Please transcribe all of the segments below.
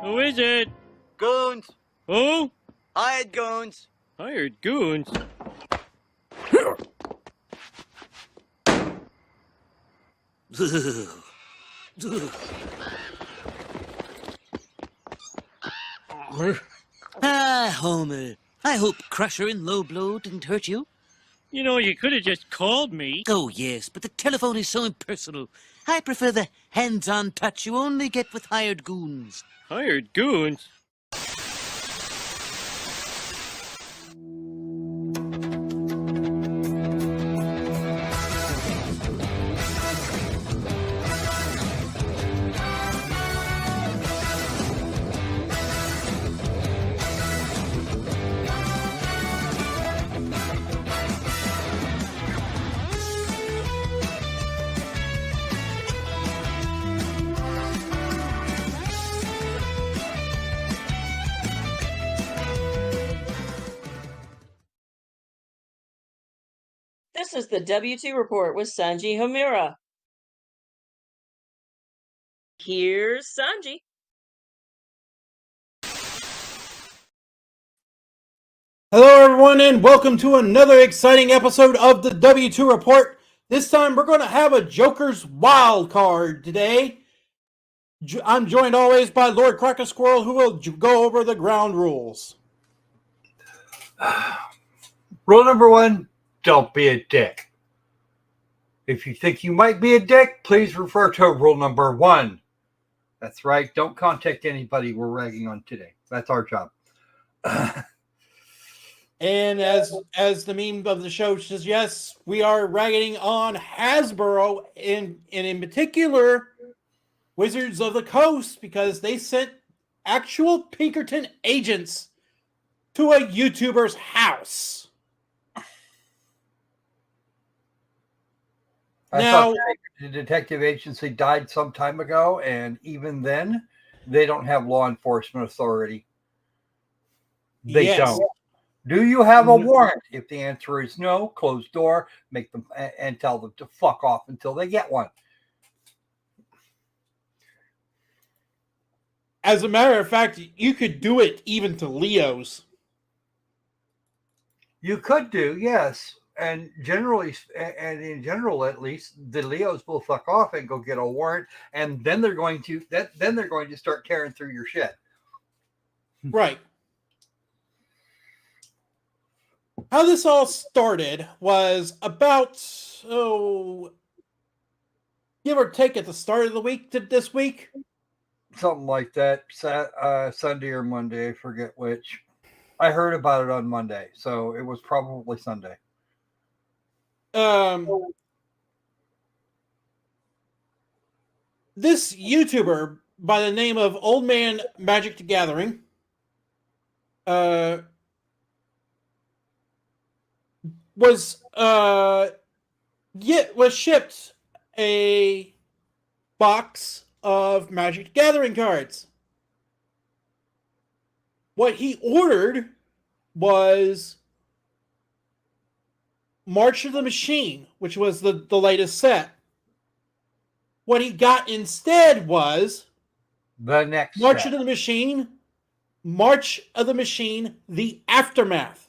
Who is it? Goons. Who? Hired goons. Hired goons? Homer. I hope Crusher and Low Blow didn't hurt you. You know, you could have just called me. Oh, yes, but the telephone is so impersonal. I prefer the hands-on touch you only get with hired goons. Hired goons? This is the W2 Report with Sanji Homura. Here's Sanji. Hello, everyone, and welcome to another exciting episode of the W2 Report. This time, we're going to have a Joker's Wild Card today. I'm joined always by Lord Cracker Squirrel, who will go over the ground rules. Rule number 1, don't be a dick. If you think you might be a dick, please refer to rule number 1. That's right, don't contact anybody we're ragging on today. That's our job. And as the meme of the show says, yes, we are ragging on Hasbro, and in particular, Wizards of the Coast, because they sent actual Pinkerton agents to a YouTuber's house. I thought the detective agency died some time ago, and even then, they don't have law enforcement authority. They don't. Do you have a warrant? If the answer is no, close door, make them and tell them to fuck off until they get one. As a matter of fact, you could do it even to Leos. You could do, yes. And generally, and in general, at least, the Leos will fuck off and go get a warrant, and then they're going to start tearing through your shit. Right. How this all started was about, give or take at the start of the week, this week. Something like that, Sunday or Monday, I forget which. I heard about it on Monday, so it was probably Sunday. This YouTuber by the name of Old Man Magic the Gathering was shipped a box of Magic the Gathering cards. What he ordered was March of the Machine, which was the latest set. What he got instead was the next March set. of the Machine, March of the Machine, the Aftermath,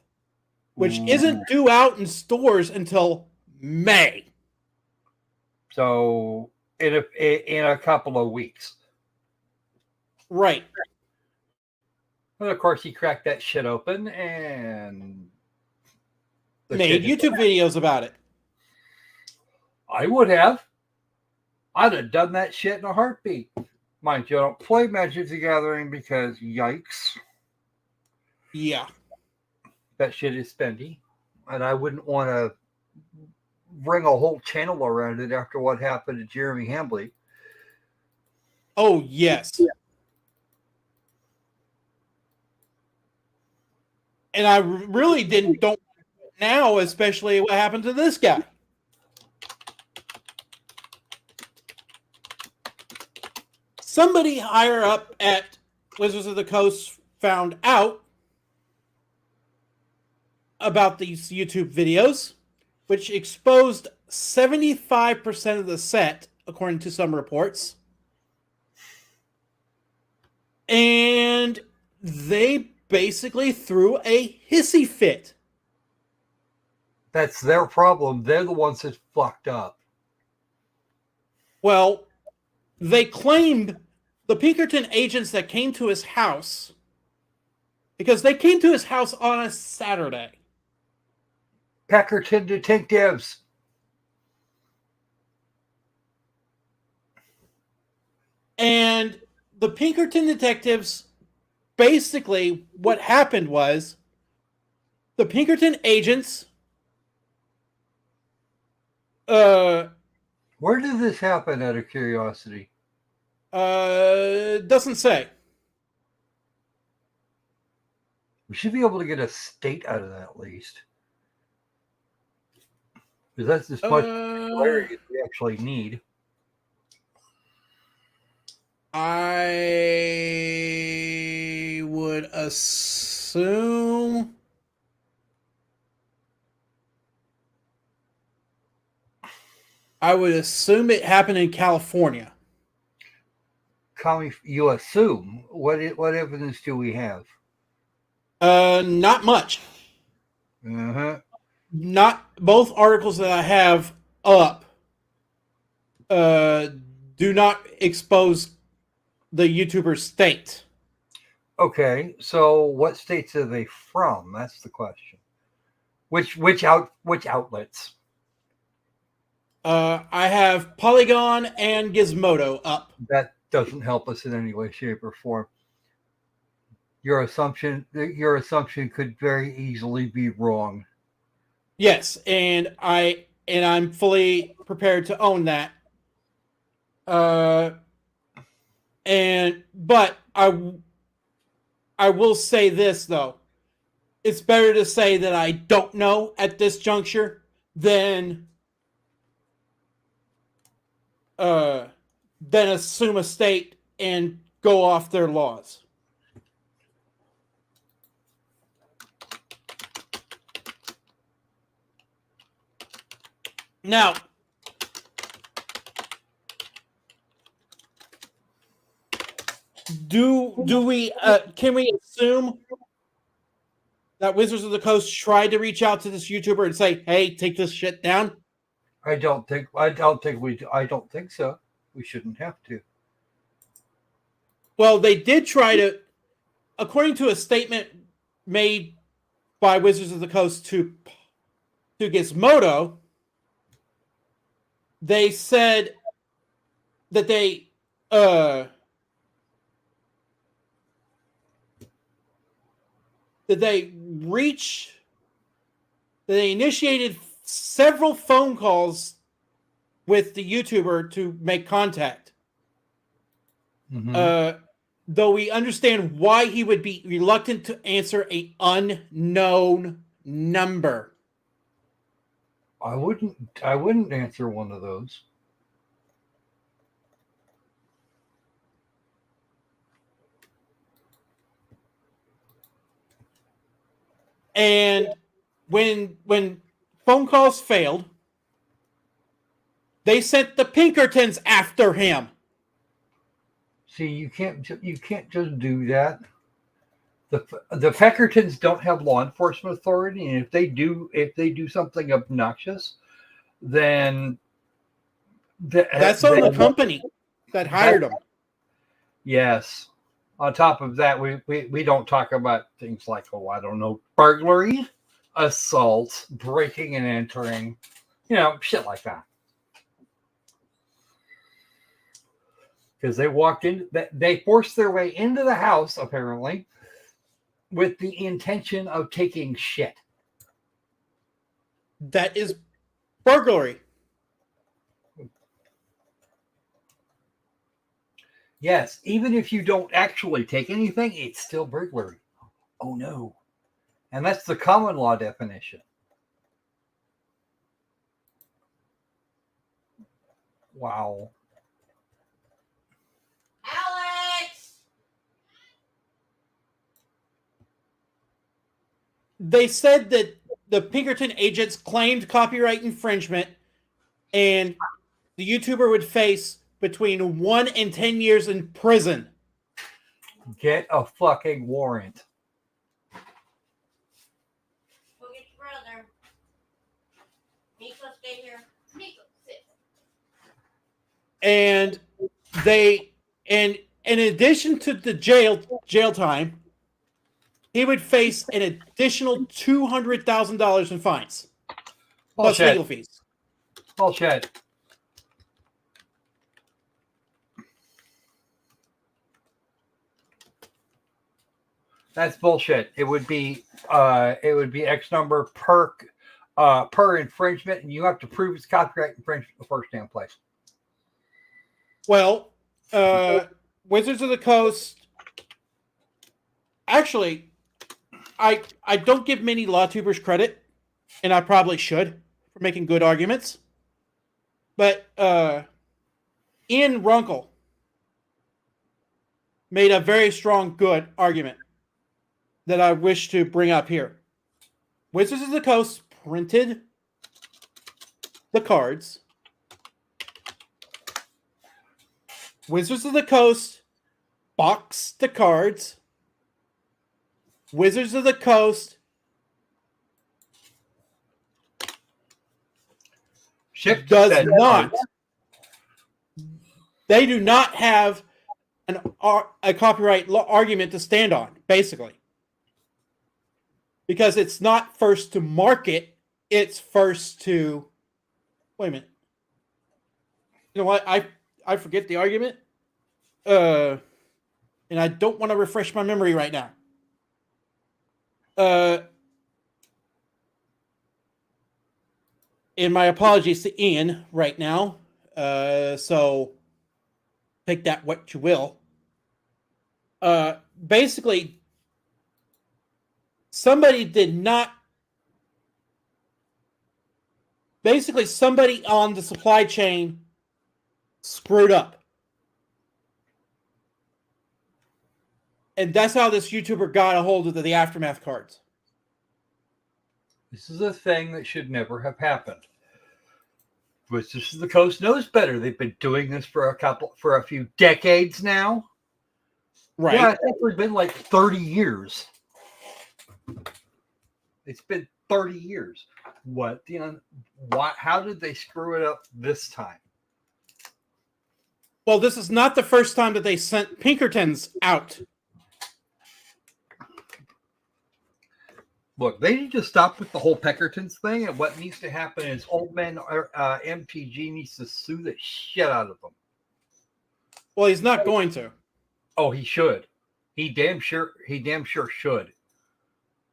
which isn't due out in stores until May. So in a couple of weeks. Right. And of course, he cracked that shit open and made YouTube videos about it. I would have. I'd have done that shit in a heartbeat. Mind you, I don't play Magic the Gathering because yikes. Yeah. That shit is spendy. And I wouldn't want to bring a whole channel around it after what happened to Jeremy Hambley. Oh, yes. And I really don't now, especially what happened to this guy. Somebody higher up at Wizards of the Coast found out about these YouTube videos, which exposed 75% of the set, according to some reports. And they basically threw a hissy fit. That's their problem. They're the ones that fucked up. Well, they claimed the Pinkerton agents that came to his house, because they came to his house on a Saturday. Peckerton detectives. And the Pinkerton detectives, basically, what happened was the Pinkerton agents, Where did this happen, out of curiosity? doesn't say. We should be able to get a state out of that at least. Because that's as much clarity as we actually need. I would assume. It happened in California. You assume. What evidence do we have? Not much. Uh-huh. Not both articles that I have up do not expose the YouTuber's state. Okay, so what states are they from? That's the question. Which outlets? I have Polygon and Gizmodo up. That doesn't help us in any way, shape, or form. Your assumption could very easily be wrong. Yes, and I'm fully prepared to own that. But I will say this though. It's better to say that I don't know at this juncture than assume a state and go off their laws. Now, can we assume that Wizards of the Coast tried to reach out to this YouTuber and say, "Hey, take this shit down"? I don't think so. We shouldn't have to. Well, they did try to, according to a statement made by Wizards of the Coast to Gizmodo, they said that they initiated several phone calls with the YouTuber to make contact. Mm-hmm. Though we understand why he would be reluctant to answer an unknown number. I wouldn't answer one of those. And when phone calls failed, they sent the Pinkertons after him. See, you can't just do that. The Peckertons don't have law enforcement authority, and if they do something obnoxious, then that's on the company that hired them. Yes. On top of that, we don't talk about things like, burglary, assault, breaking and entering, shit like that. Because they forced their way into the house, apparently, with the intention of taking shit. That is burglary. Yes, even if you don't actually take anything, it's still burglary. Oh no. And that's the common law definition. Wow. Alex! They said that the Pinkerton agents claimed copyright infringement, and the YouTuber would face between 1 and 10 years in prison. Get a fucking warrant. Go get your brother. Nico, stay here. Nico, sit. And they, and in addition to the jail time, he would face an additional $200,000 in fines plus Bullshit. legal fees. Bullshit. That's bullshit. It would be X number per infringement, and you have to prove it's copyright infringement in the first damn place. Well, Wizards of the Coast. Actually, I don't give many law tubers credit, and I probably should for making good arguments. But Ian Runkle made a very strong, good argument that I wish to bring up here. Wizards of the Coast printed the cards. Wizards of the Coast boxed the cards. Wizards of the Coast does not. They do not have a copyright argument to stand on, basically. Because it's not first to market, it's first to... Wait a minute. You know what? I forget the argument. And I don't want to refresh my memory right now. And my apologies to Ian right now. So take that what you will. Basically, somebody on the supply chain screwed up. And that's how this YouTuber got a hold of the Aftermath cards. This is a thing that should never have happened. Wizards of the Coast knows better. They've been doing this for a few decades now. Right. Yeah, I think it's been like 30 years. It's been 30 years. How did they screw it up this time? Well, this is not the first time that they sent Pinkertons out. Look, they need to stop with the whole Peckertons thing, and what needs to happen is Old Man MTG needs to sue the shit out of them. Well, he's not going to. Oh, he should. He damn sure should.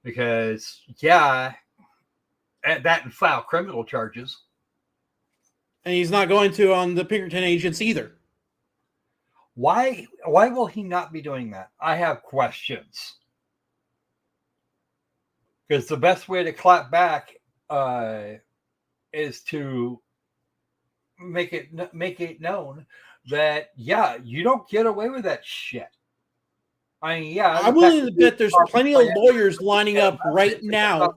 Because, yeah, that and file criminal charges. And he's not going to on the Pinkerton agents either. Why will he not be doing that? I have questions. Because the best way to clap back is to make it known that, yeah, you don't get away with that shit. I mean, yeah, I'm willing to bet there's plenty of lawyers lining up right now.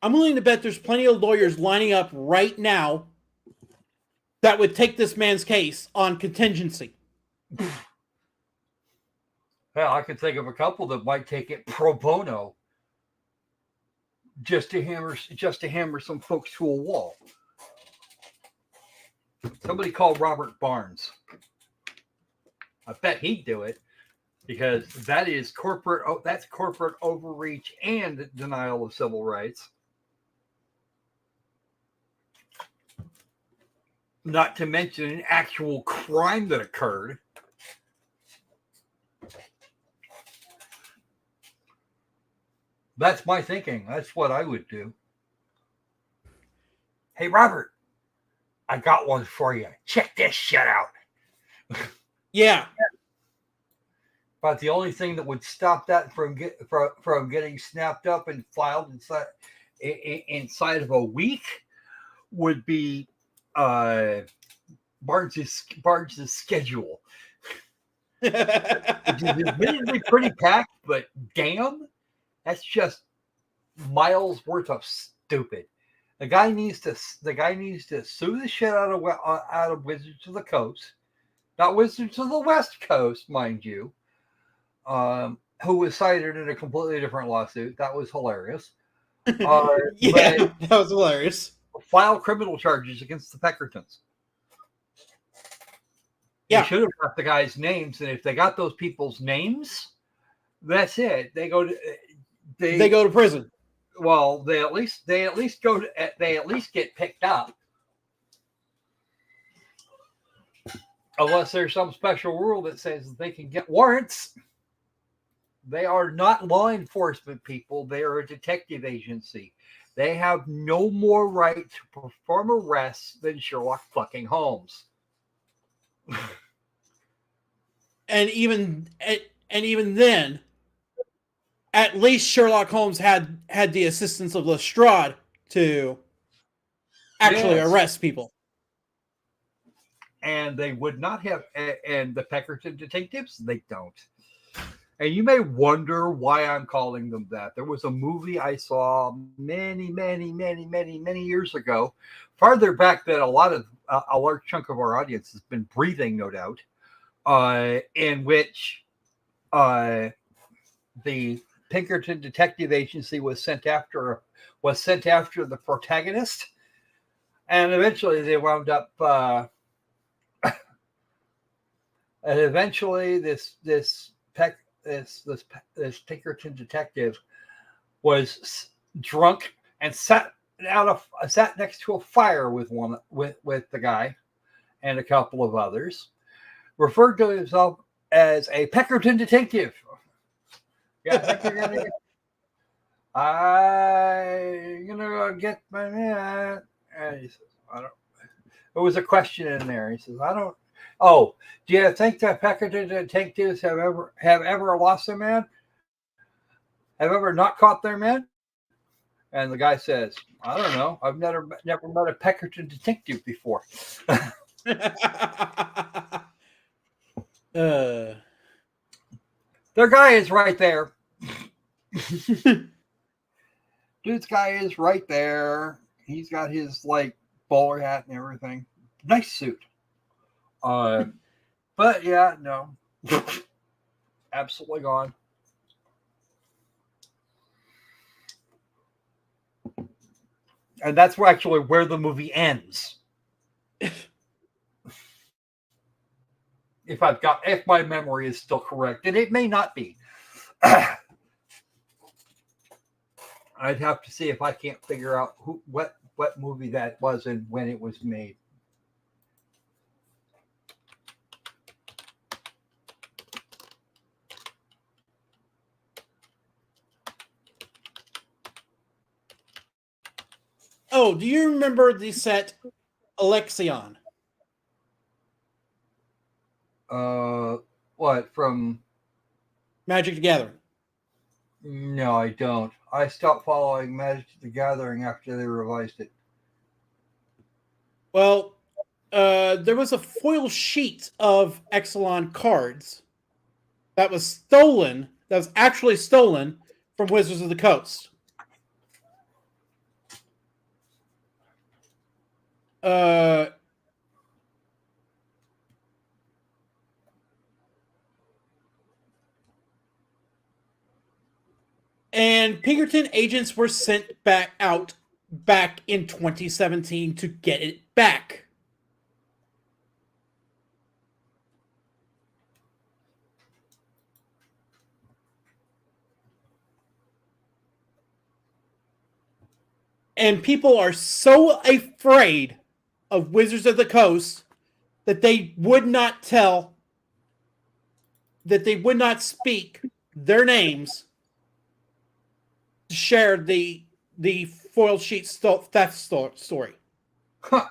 I'm willing to bet there's plenty of lawyers lining up right now that would take this man's case on contingency. Hell, I could think of a couple that might take it pro bono just to hammer some folks to a wall. Somebody call Robert Barnes. I bet he'd do it because that's corporate overreach and denial of civil rights. Not to mention an actual crime that occurred. That's my thinking. That's what I would do. Hey, Robert, I got one for you. Check this shit out. Yeah. But the only thing that would stop that from getting snapped up and filed inside of a week would be Barnes's schedule. Which is admittedly pretty packed, but damn, that's just miles worth of stupid. The guy needs to sue the shit out of Wizards of the Coast. not Wizards of the West Coast, mind you, who was cited in a completely different lawsuit. That was hilarious. Yeah, that was hilarious. File criminal charges against the Peckertons. Yeah. They should have got the guys' names, and if they got those people's names, that's it. They go to prison. Well, they at least get picked up, unless there's some special rule that says that they can get warrants. They are not law enforcement people. They are a detective agency. They have no more right to perform arrests than Sherlock fucking Holmes. And even then, at least Sherlock Holmes had the assistance of Lestrade to actually arrest people. And they would not have, and the Peckerton detectives, they don't. And you may wonder why I'm calling them that. There was a movie I saw many years ago, farther back than a large chunk of our audience has been breathing, no doubt, in which the Pinkerton Detective Agency was sent after the protagonist, and eventually they wound up. And eventually, this Pinkerton detective was drunk and sat next to a fire with the guy and a couple of others, referred to himself as a Peckerton detective. Yeah, I think I'm gonna go get my man. And he says, I don't. There was a question in there. He says, I don't. Oh, do you think that Peckerton detectives have ever lost their man? Have ever not caught their man? And the guy says, I don't know. I've never met a Peckerton detective before. Their guy is right there. Dude's guy is right there. He's got his bowler hat and everything. Nice suit. But yeah, no. Absolutely gone. And that's actually where the movie ends. If my memory is still correct, and it may not be. I'd have to see if I can't figure out what movie that was and when it was made. Oh, do you remember the set Alexion? What, from Magic the Gathering? No, I don't. I stopped following Magic the Gathering after they revised it. Well, there was a foil sheet of Exelon cards that was stolen. That was actually stolen from Wizards of the Coast. And Pinkerton agents were sent back in 2017 to get it back. And people are so afraid of Wizards of the Coast that they would not speak their names to share the foil sheet theft story. Huh.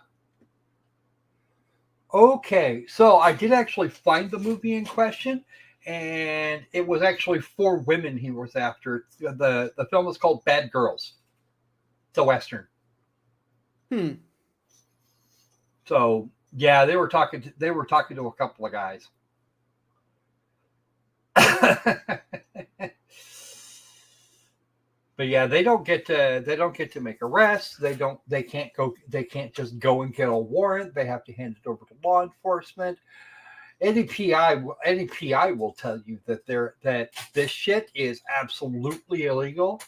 Okay, so I did actually find the movie in question, and it was actually 4 women he was after. The film was called Bad Girls. It's a Western. So yeah, they were talking to a couple of guys. But yeah, they don't get to make arrests. They can't just go and get a warrant. They have to hand it over to law enforcement. Any PI will tell you that this shit is absolutely illegal.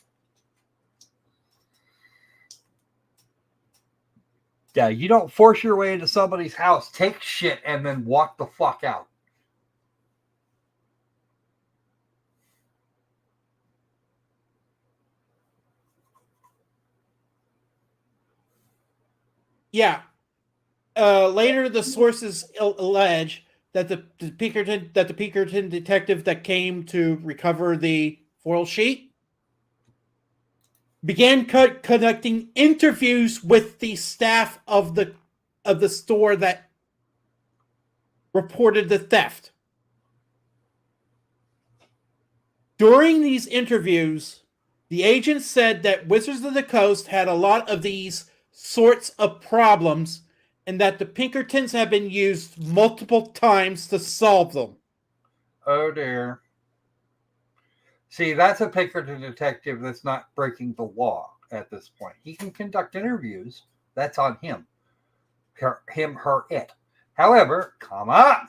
Yeah, you don't force your way into somebody's house, take shit, and then walk the fuck out. Yeah. Later, the sources allege that the Pinkerton detective that came to recover the foil sheet began conducting interviews with the staff of the store that reported the theft. During these interviews, the agent said that Wizards of the Coast had a lot of these sorts of problems and that the Pinkertons have been used multiple times to solve them. Oh dear. See, that's a Pinkerton detective that's not breaking the law at this point. He can conduct interviews. That's on him. Him, her, it. However, come on.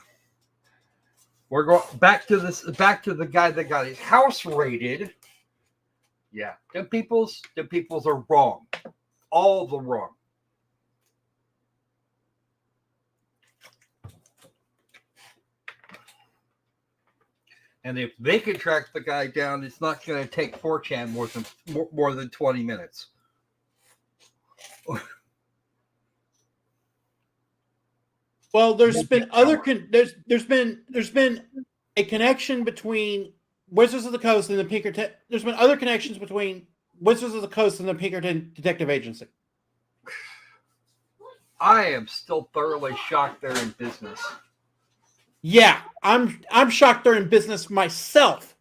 We're going back to the guy that got his house raided. Yeah, the peoples are wrong. All the wrong. And if they can track the guy down, it's not going to take 4chan more than 20 minutes. Well, there's been a connection between Wizards of the Coast and the Pinkerton. There's been other connections between Wizards of the Coast and the Pinkerton Detective Agency. I am still thoroughly shocked they're in business. Yeah, I'm shocked they're in business myself.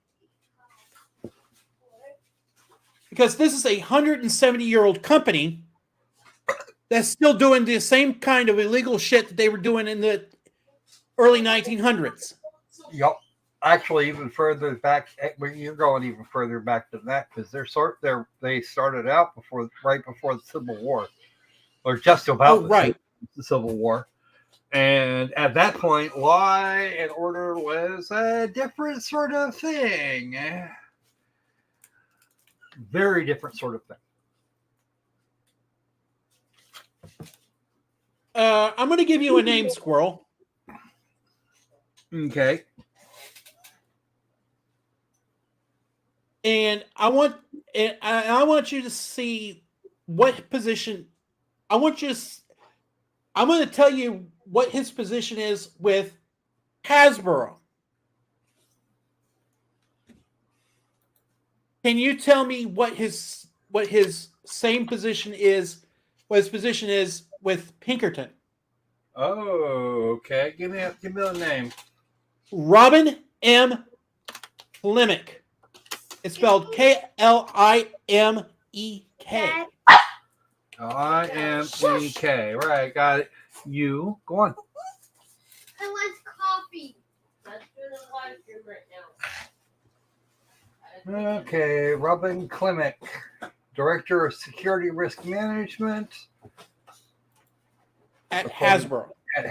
Because this is a 170-year-old company that's still doing the same kind of illegal shit that they were doing in the early 1900s. Yep. Actually, even further back, you're going even further back than that because they started out right before the Civil War, or just about the Civil War. And at that point, law and order was a different sort of thing. Very different sort of thing. I'm going to give you a name, Squirrel. Okay. And I want you to see what position. I'm going to tell you what his position is with Hasbro. Can you tell me what his same position is? What his position is with Pinkerton? Oh, okay. Give me the name. Robin M. Klimick. It's spelled Klimek. Imek. Right, got it. You go on. I want coffee. Let's do the live stream right now. Okay, Robin Klimick, Director of Security Risk Management At Hasbro. I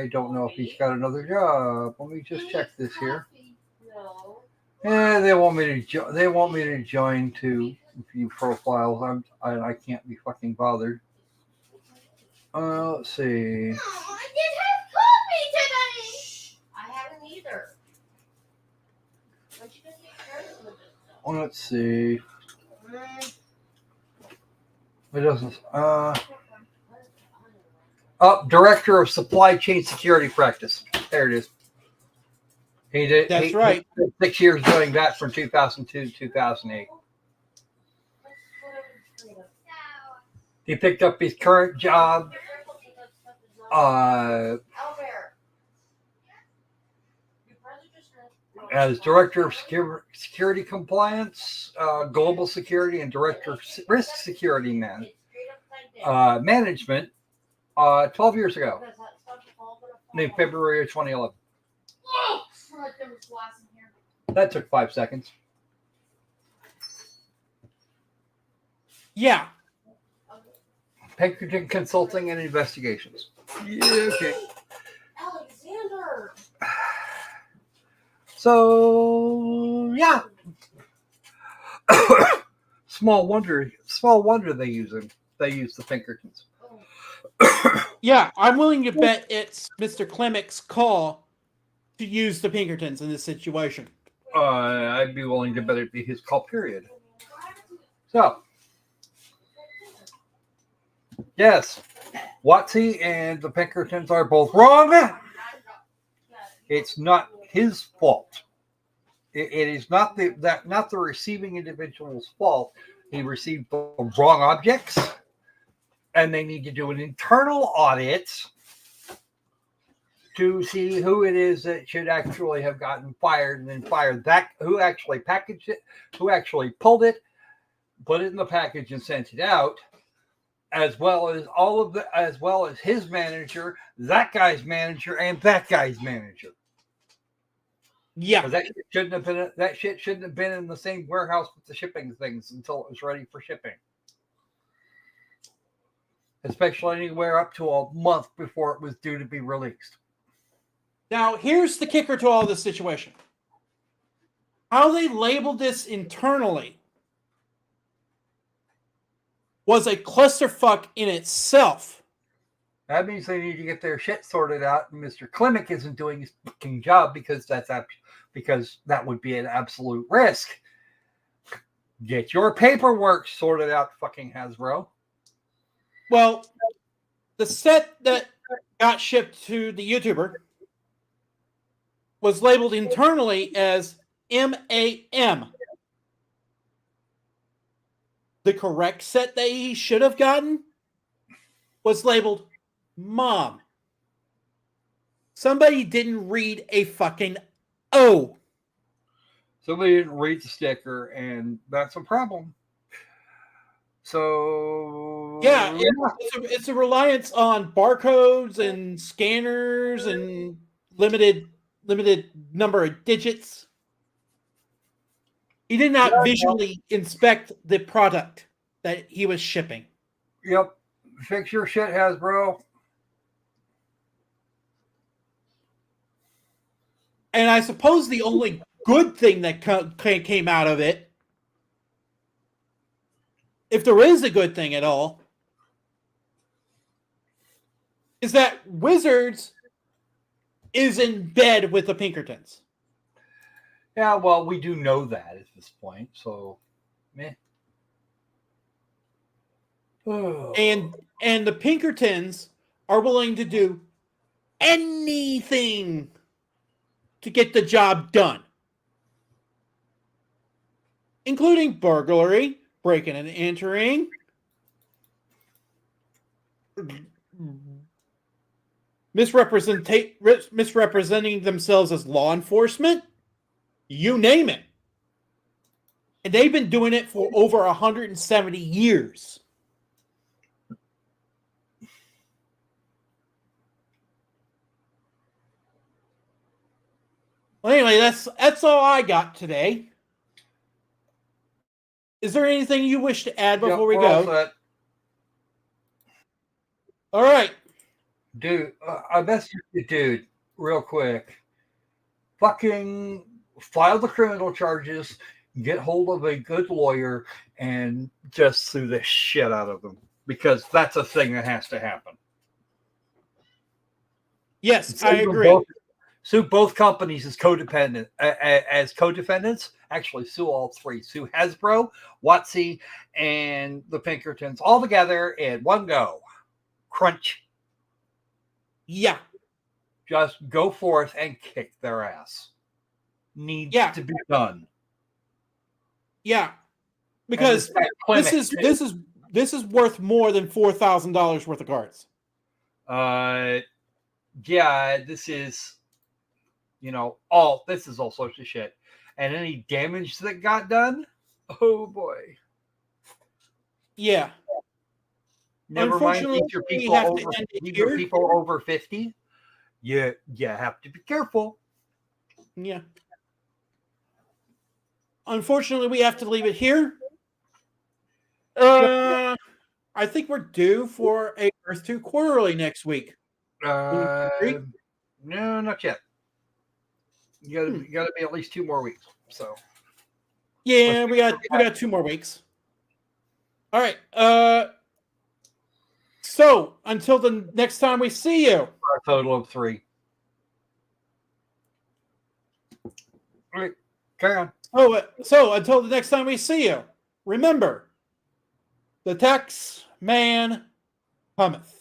don't know if he's got another job. Let me just check this here. No. They want me to join to view profiles. I can't be fucking bothered. Let's see. No, I didn't have coffee today. I haven't either. What you gonna take care of this stuff? Let's see. It doesn't. Director of Supply Chain Security Practice. There it is. He did. That's right. He spent 6 years doing that from 2002 to 2008. He picked up his current job as Director of Security Compliance, Global Security, and Director of Risk Security Management 12 years ago, in February of 2011. That took 5 seconds. Yeah. Pinkerton Consulting and Investigations. Yeah, okay. Alexander. So yeah. Small wonder they use them. They use the Pinkertons. Yeah, I'm willing to bet it's Mr. Clemick's call to use the Pinkertons in this situation. I'd be willing to bet it'd be his call, period. So, yes, Watsy and the Pinkertons are both wrong. It's not his fault. It is not the receiving individual's fault. He received the wrong objects, and they need to do an internal audit to see who it is that should actually have gotten fired, and then fired that who actually packaged it, who actually pulled it, put it in the package and sent it out, as well as his manager, that guy's manager, and that guy's manager. Yeah, That shit shouldn't have been in the same warehouse with the shipping things until it was ready for shipping. Especially anywhere up to a month before it was due to be released. now here's the kicker to all this situation. How they labeled this internally was a clusterfuck in itself. That means they need to get their shit sorted out, and Mr. Klimek isn't doing his fucking job because that would be an absolute risk. Get your paperwork sorted out, fucking Hasbro. Well, the set that got shipped to the YouTuber was labeled internally as MAM. The correct set that he should have gotten was labeled Mom. Somebody didn't read a fucking O. Somebody didn't read the sticker, and that's a problem. So Yeah, it's a reliance on barcodes and scanners and limited number of digits. He did not visually inspect the product that he was shipping. Yep. Fix your shit, Hasbro. And I suppose the only good thing that came out of it, if there is a good thing at all, is that Wizards is in bed with the Pinkertons. Yeah, well, we do know that at this point, so meh. And the Pinkertons are willing to do anything to get the job done, including burglary, breaking and entering, misrepresenting themselves as law enforcement, you name it. And they've been doing it for over 170 years. Well, anyway, that's all I got today. Is there anything you wish to add before we go? All right. Dude, I messaged you, dude, real quick. Fucking file the criminal charges, get hold of a good lawyer, and just sue the shit out of them. Because that's a thing that has to happen. Yes, I agree. Sue both companies as co-defendants. Actually, sue all three. Sue Hasbro, Watsy, and the Pinkertons all together in one go. Crunch. Yeah. Just go forth and kick their ass. Needs to be done. Yeah. Because this is worth more than $4,000 worth of cards. Yeah, this is this is all sorts of shit. And any damage that got done, oh boy. Yeah. Never mind teacher people over 50. You have to be careful. Yeah. Unfortunately, we have to leave it here. I think we're due for a Earth 2 quarterly next week. Three? No, not yet. You gotta be at least 2 more weeks. So Yeah, we got 2 more weeks. All right. So until the next time we see you, a total of 3. All right, carry on. so until the next time we see you, remember, the tax man cometh.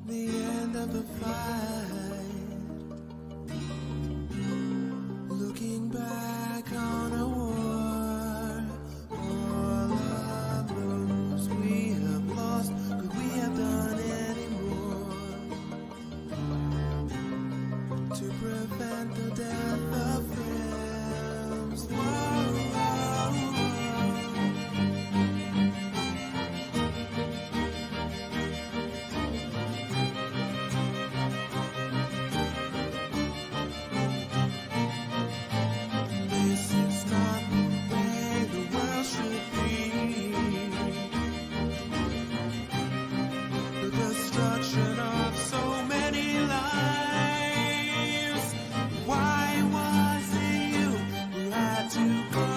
The end of the fight. Looking back on a war, all of those we have lost, could we have done any more to prevent the death of friends? Whoa, whoa, This is not the way the world should be. The destruction of so many lives. Why was it you who had to go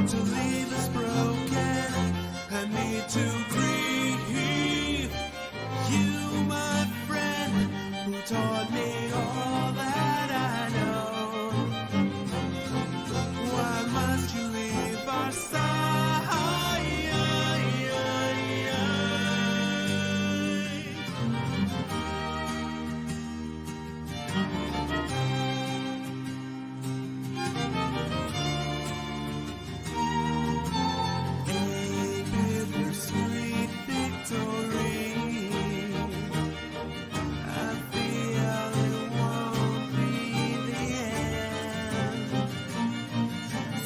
to leave us broken and me to grieve? You, my friend, who taught me all that I know. Why must you leave our side? A bittersweet victory. I feel it won't be the end.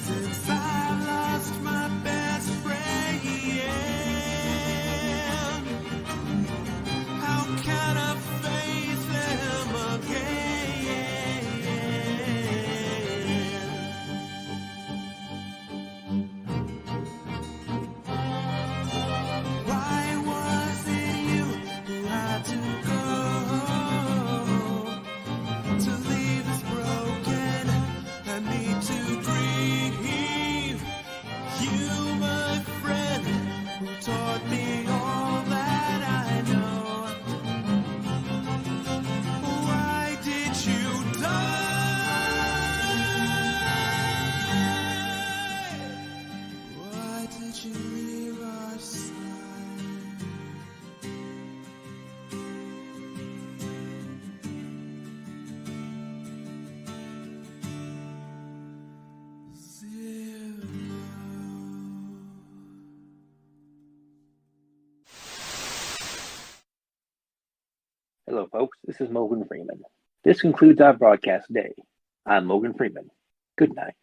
Since I've lost my best friend, how can I face them again? Why was it you who had to go to leave us broken and me to grieve? You, my friend, who taught me all that I know. Why did you die? Why did you leave our side? Hello, folks. This is Morgan Freeman. This concludes our broadcast day. I'm Morgan Freeman. Good night.